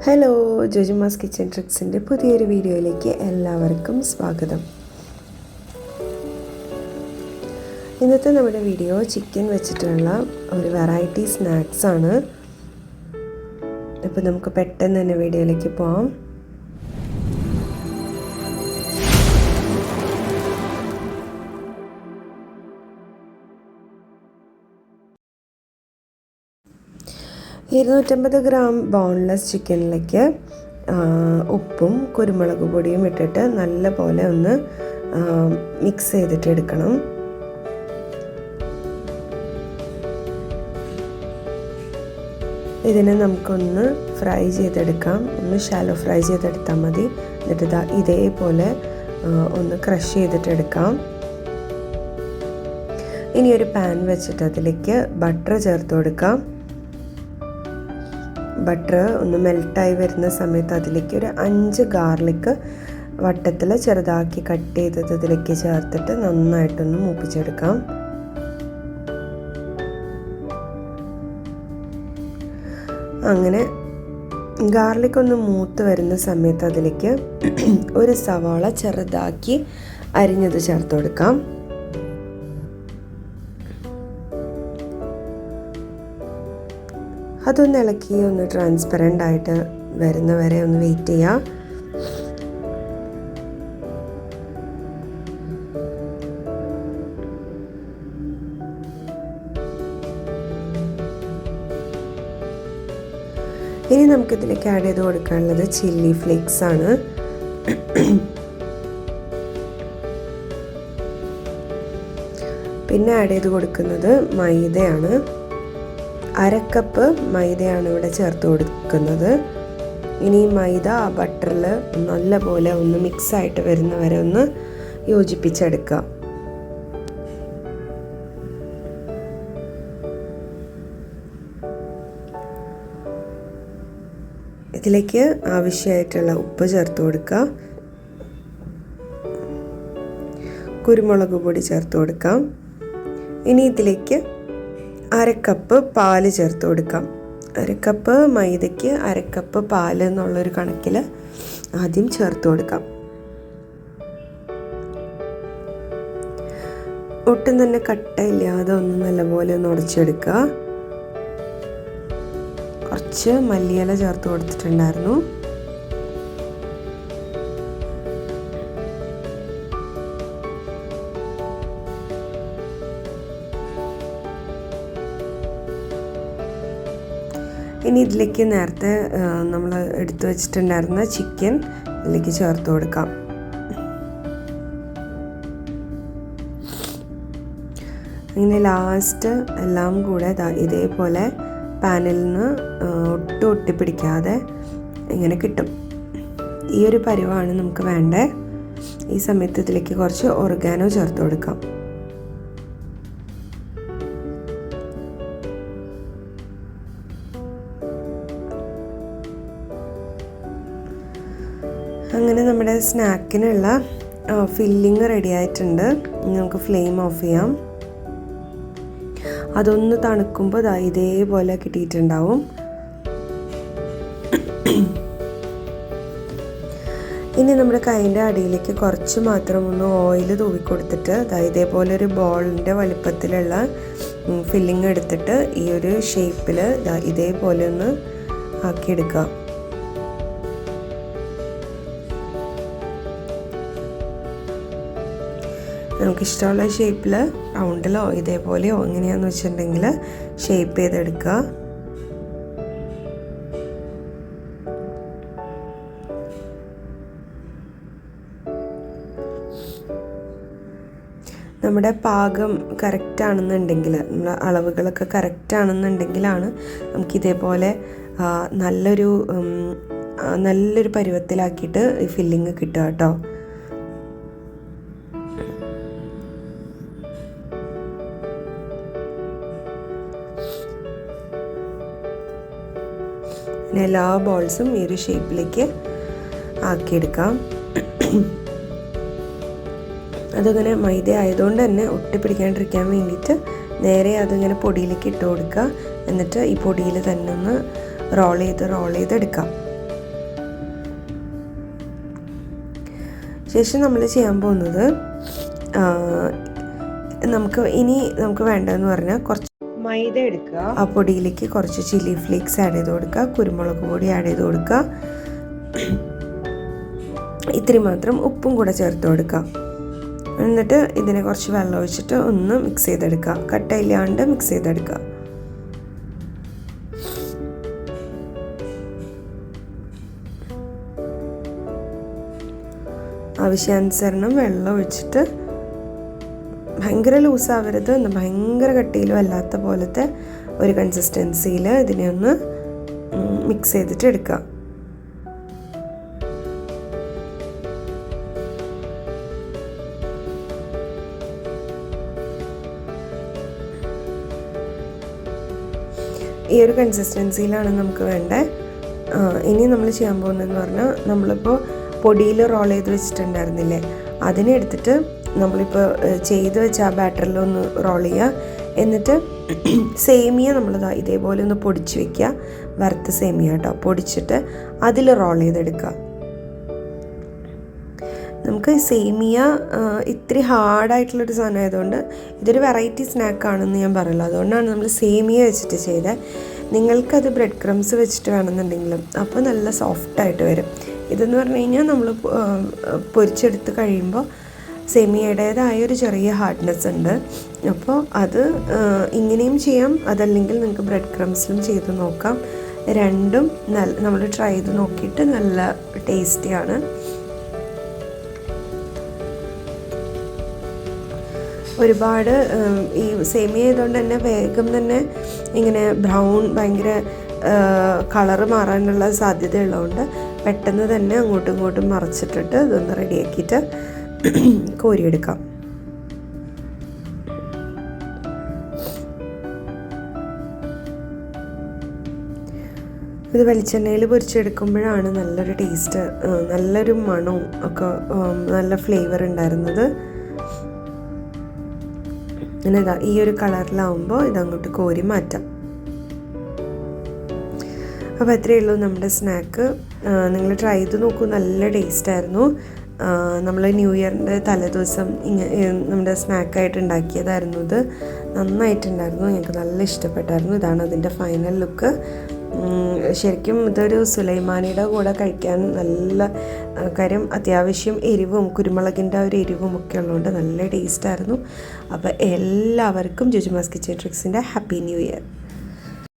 Hello, ജോജിമാസ് kitchen ട്രിക്സിൻ്റെ പുതിയൊരു വീഡിയോയിലേക്ക് എല്ലാവർക്കും സ്വാഗതം. ഇന്നത്തെ നമ്മുടെ വീഡിയോ ചിക്കൻ വെച്ചിട്ടുള്ള ഒരു വെറൈറ്റി സ്നാക്സ് ആണ്. അപ്പോൾ നമുക്ക് പെട്ടെന്ന് തന്നെ വീഡിയോയിലേക്ക് പോകാം. $250 ഗ്രാം ബോൺലെസ് ചിക്കനിലേക്ക് ഉപ്പും കുരുമുളക് പൊടിയും ഇട്ടിട്ട് നല്ലപോലെ ഒന്ന് മിക്സ് ചെയ്തിട്ട് എടുക്കണം. ഇതിനെ നമുക്കൊന്ന് ഫ്രൈ ചെയ്തെടുക്കാം. ഒന്ന് ഷാലോ ഫ്രൈ ചെയ്തെടുത്താൽ മതി. എന്നിട്ട് ഇതേപോലെ ഒന്ന് ക്രഷ് ചെയ്തിട്ട് എടുക്കാം. ഇനി ഒരു പാൻ വെച്ചിട്ട് അതിലേക്ക് ബട്ടർ ചേർത്ത് കൊടുക്കാം. ബട്ടർ ഒന്ന് മെൽട്ടായി വരുന്ന സമയത്ത് അതിലേക്ക് ഒരു 5 ഗാർലിക്ക് വട്ടത്തിൽ ചെറുതാക്കി കട്ട് ചെയ്തത് ഇതിലേക്ക് ചേർത്തിട്ട് നന്നായിട്ടൊന്ന് മൂപ്പിച്ചെടുക്കാം. അങ്ങനെ ഗാർലിക് ഒന്ന് മൂത്ത് വരുന്ന സമയത്ത് അതിലേക്ക് ഒരു സവാള ചെറുതാക്കി അരിഞ്ഞത് ചേർത്ത് കൊടുക്കാം. അതൊന്ന് ഇളക്കി ഒന്ന് ട്രാൻസ്പെറൻ്റ് ആയിട്ട് വരുന്ന വരെ ഒന്ന് വെയിറ്റ് ചെയ്യാം. ഇനി നമുക്കിതിലേക്ക് ആഡ് ചെയ്ത് കൊടുക്കാനുള്ളത് ചില്ലി ഫ്ലേക്സ് ആണ്. പിന്നെ ആഡ് ചെയ്ത് കൊടുക്കുന്നത് മൈദയാണ്. 1/2 കപ്പ് മൈദയാണ് ഇവിടെ ചേർത്ത് കൊടുക്കുന്നത്. ഇനി മൈദ ബട്ടറിൽ നല്ലപോലെ ഒന്ന് മിക്സായിട്ട് വരുന്ന വരെ ഒന്ന് യോജിപ്പിച്ചെടുക്കുക. ഇതിലേക്ക് ആവശ്യമായിട്ടുള്ള ഉപ്പ് ചേർത്ത് കൊടുക്കുക. കുരുമുളക് പൊടി ചേർത്ത് കൊടുക്കാം. ഇനി ഇതിലേക്ക് 1/2 കപ്പ് പാല് ചേർത്ത് കൊടുക്കാം. 1/2 കപ്പ് മൈദയ്ക്ക് 1/2 കപ്പ് പാല് എന്നുള്ളൊരു കണക്കിൽ ആദ്യം ചേർത്ത് കൊടുക്കാം. ഒട്ടും തന്നെ കട്ടയില്ലാതെ ഒന്ന് നല്ലപോലെ ഒന്ന് ഉടച്ചെടുക്കുക. കുറച്ച് മല്ലിയില ചേർത്ത് കൊടുത്തിട്ടുണ്ടായിരുന്നു. ഇനി ഇതിലേക്ക് നേരത്തെ നമ്മൾ എടുത്തു വെച്ചിട്ടുണ്ടായിരുന്ന ചിക്കൻ ഇതിലേക്ക് ചേർത്ത് കൊടുക്കാം. അങ്ങനെ ലാസ്റ്റ് എല്ലാം കൂടെ ഇതേപോലെ പാനിൽ നിന്ന് ഒട്ടും ഒട്ടിപ്പിടിക്കാതെ ഇങ്ങനെ കിട്ടും. ഈ ഒരു പരുവാണ് നമുക്ക് വേണ്ടത്. ഈ സമയത്ത് ഇതിലേക്ക് കുറച്ച് ഒറിഗാനോ ചേർത്ത് കൊടുക്കാം. അങ്ങനെ നമ്മുടെ സ്നാക്കിനുള്ള ഫില്ലിങ് റെഡി ആയിട്ടുണ്ട്. നമുക്ക് ഫ്ലെയിം ഓഫ് ചെയ്യാം. അതൊന്ന് തണുക്കുമ്പോൾ ഇതേപോലെ കിട്ടിയിട്ടുണ്ടാവും. ഇനി നമ്മുടെ കൈൻ്റെ അടിയിലേക്ക് കുറച്ച് മാത്രം ഒന്ന് ഓയിൽ തൂവിക്കൊടുത്തിട്ട് ഇതേപോലെ ഒരു ബോളിൻ്റെ വലിപ്പത്തിലുള്ള ഫില്ലിങ് എടുത്തിട്ട് ഈ ഒരു ഷേപ്പിൽ ഇതേപോലെ ഒന്ന് ആക്കിയെടുക്കുക. നമുക്കിഷ്ടമുള്ള ഷേപ്പിൽ റൗണ്ടിലോ ഇതേപോലെയോ എങ്ങനെയാണെന്ന് വെച്ചിട്ടുണ്ടെങ്കിൽ ഷേപ്പ് ചെയ്തെടുക്കുക. നമ്മുടെ പാകം കറക്റ്റാണെന്നുണ്ടെങ്കിൽ, നമ്മുടെ അളവുകളൊക്കെ കറക്റ്റാണെന്നുണ്ടെങ്കിലാണ് നമുക്കിതേപോലെ നല്ലൊരു പരുവത്തിലാക്കിയിട്ട് ഈ ഫില്ലിങ് കിട്ടുക കേട്ടോ. എല്ലാ ബോൾസും ഈ ഒരു ഷേപ്പിലേക്ക് ആക്കിയെടുക്കാം. അതങ്ങനെ മൈദ ആയതുകൊണ്ട് തന്നെ ഒട്ടിപ്പിടിക്കാണ്ടിരിക്കാൻ വേണ്ടിയിട്ട് നേരെ അതിങ്ങനെ പൊടിയിലേക്ക് ഇട്ട് കൊടുക്കുക. എന്നിട്ട് ഈ പൊടിയിൽ തന്നെ ഒന്ന് റോൾ ചെയ്തെടുക്കാം. ശേഷം നമ്മൾ ചെയ്യാൻ പോകുന്നത് നമുക്ക് വേണ്ടതെന്ന് പറഞ്ഞാൽ കുറച്ച് മൈദ എടുക്കുക. ആ പൊടിയിലേക്ക് കുറച്ച് ചില്ലി ഫ്ലേക്സ് ആഡ് ചെയ്ത് കൊടുക്കുക, കുരുമുളക് പൊടി ആഡ് ചെയ്ത് കൊടുക്കുക, ഇത്തിരി മാത്രം ഉപ്പും കൂടെ ചേർത്ത് കൊടുക്കുക. എന്നിട്ട് ഇതിനെ കുറച്ച് വെള്ളം ഒഴിച്ചിട്ട് ഒന്ന് മിക്സ് ചെയ്തെടുക്കുക, കട്ടയില്ലാണ്ട് മിക്സ് ചെയ്തെടുക്കുക. ആവശ്യാനുസരണം വെള്ളം ഒഴിച്ചിട്ട് ഭയങ്കര ലൂസാവരുത്, ഭയങ്കര കട്ടിയിലും അല്ലാത്ത പോലത്തെ ഒരു കൺസിസ്റ്റൻസിയിൽ ഇതിനെ ഒന്ന് മിക്സ് ചെയ്തിട്ട് എടുക്കുക. ഈ ഒരു കൺസിസ്റ്റൻസിയിലാണ് നമുക്ക് വേണ്ടത്. ഇനി നമ്മൾ ചെയ്യാൻ പോകുന്നതെന്ന് പറഞ്ഞാൽ നമ്മളിപ്പോൾ പൊടിയിൽ റോൾ ചെയ്ത് വെച്ചിട്ടുണ്ടായിരുന്നില്ലേ, അതിനെ എടുത്തിട്ട് നമ്മളിപ്പോൾ ചെയ്ത് വെച്ച ആ ബാറ്ററിലൊന്ന് റോൾ ചെയ്യുക. എന്നിട്ട് സേമിയ നമ്മൾ ഇതേപോലെ ഒന്ന് പൊടിച്ച് വയ്ക്കുക, വറുത്ത സേമിയ കേട്ടോ, പൊടിച്ചിട്ട് അതിൽ റോൾ ചെയ്തെടുക്കുക. നമുക്ക് സേമിയ ഇത്തിരി ഹാർഡായിട്ടുള്ളൊരു സാധനം ആയതുകൊണ്ട് ഇതൊരു വെറൈറ്റി സ്നാക്കാണെന്ന് ഞാൻ പറയില്ല, അതുകൊണ്ടാണ് നമ്മൾ സേമിയ വെച്ചിട്ട് ചെയ്തത്. നിങ്ങൾക്കത് ബ്രെഡ് ക്രംസ് വെച്ചിട്ട് വേണമെന്നുണ്ടെങ്കിലും അപ്പോൾ നല്ല സോഫ്റ്റായിട്ട് വരും. ഇതെന്ന് പറഞ്ഞു കഴിഞ്ഞാൽ നമ്മൾ പൊരിച്ചെടുത്ത് കഴിയുമ്പോൾ സേമിയയുടേതായൊരു ചെറിയ ഹാർഡ്നെസ് ഉണ്ട്. അപ്പോൾ അത് ഇങ്ങനെയും ചെയ്യാം, അതല്ലെങ്കിൽ നിങ്ങൾക്ക് ബ്രെഡ് ക്രംസിലും ചെയ്ത് നോക്കാം. രണ്ടും നമ്മൾ ട്രൈ ചെയ്ത് നോക്കിയിട്ട് നല്ല ടേസ്റ്റിയാണ്. ഒരുപാട് ഈ സേമിയ ആയതുകൊണ്ട് തന്നെ വേഗം തന്നെ ഇങ്ങനെ ബ്രൗൺ ഭയങ്കര കളറ് മാറാനുള്ള സാധ്യതയുള്ളതുകൊണ്ട് പെട്ടെന്ന് തന്നെ അങ്ങോട്ടും ഇങ്ങോട്ടും മറിച്ചിട്ടിട്ട് ഇതൊന്ന് റെഡിയാക്കിയിട്ട് കോരിയെടുക്കാം. ഇത് വെളിച്ചെണ്ണയിൽ പൊരിച്ചെടുക്കുമ്പോഴാണ് നല്ലൊരു ടേസ്റ്റ്, നല്ലൊരു മണവും ഒക്കെ നല്ല ഫ്ലേവർ ഉണ്ടായിരുന്നത്. പിന്നെ ഈ ഒരു കളറിലാവുമ്പോൾ ഇതങ്ങോട്ട് കോരി മാറ്റാം. അപ്പോൾ അത്രയേ ഉള്ളൂ നമ്മുടെ സ്നാക്ക്. നിങ്ങൾ ട്രൈ ചെയ്ത് നോക്കൂ, നല്ല ടേസ്റ്റായിരുന്നു. നമ്മൾ ന്യൂ ഇയറിൻ്റെ തലേദിവസം നമ്മുടെ സ്നാക്കായിട്ട് ഉണ്ടാക്കിയതായിരുന്നു ഇത്. നന്നായിട്ടുണ്ടായിരുന്നു, ഞങ്ങൾക്ക് നല്ല ഇഷ്ടപ്പെട്ടായിരുന്നു. ഇതാണ് അതിൻ്റെ ഫൈനൽ ലുക്ക്. ശരിക്കും ഇതൊരു സുലൈമാനിയുടെ കൂടെ കഴിക്കാൻ നല്ല കാര്യം, അത്യാവശ്യം എരിവും കുരുമുളകിൻ്റെ ഒരു എരിവും ഒക്കെ ഉള്ളതുകൊണ്ട് നല്ല ടേസ്റ്റായിരുന്നു. അപ്പോൾ എല്ലാവർക്കും ജുജുമാസ് കിച്ചൻ ട്രിക്സിൻ്റെ ഹാപ്പി ന്യൂ ഇയർ.